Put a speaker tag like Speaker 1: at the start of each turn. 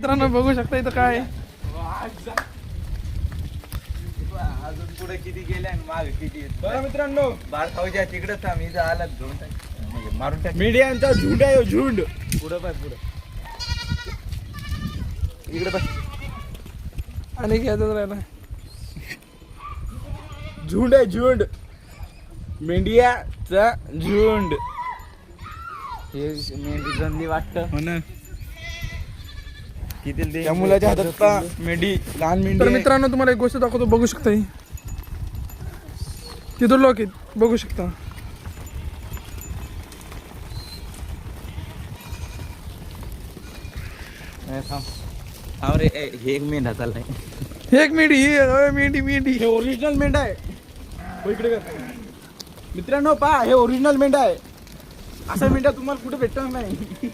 Speaker 1: मित्रांनो बघू शकता इथं काय
Speaker 2: अजून पुढे किती गेले आणि माग किती बरं मित्रांनो बार खाऊच्या तिकडे थांब इथं आला घेऊन म्हणजे मारून टाक
Speaker 3: मीडियांचा झुंड आहे झुंड
Speaker 2: पुढं पाय पुढं इकडे पाय
Speaker 1: आणि घ्यायचं राहिला
Speaker 3: झुंड आहे झुंड मेंढियाचा झुंड
Speaker 2: हे मेंढी जमली वाटतं
Speaker 3: हो ना
Speaker 2: किती
Speaker 3: त्या मुलाच्या हातात पहा, मेंढी लहान
Speaker 1: तर
Speaker 3: मेंढी आहे.
Speaker 1: मित्रांनो तुम्हाला एक गोष्ट दाखवतो बघू शकता ही. तिथं लोक आहेत बघू शकता
Speaker 2: थांब रे हे एक मेंढा चाललाय
Speaker 1: एक मेंढी मेंढी मेंढी
Speaker 3: हे ओरिजिनल मेंढा आहे हो, इकडे कर. मित्रांनो पहा हे ओरिजिनल मेंढा आहे असा मेंढा तुम्हाला कुठे भेटणार नाही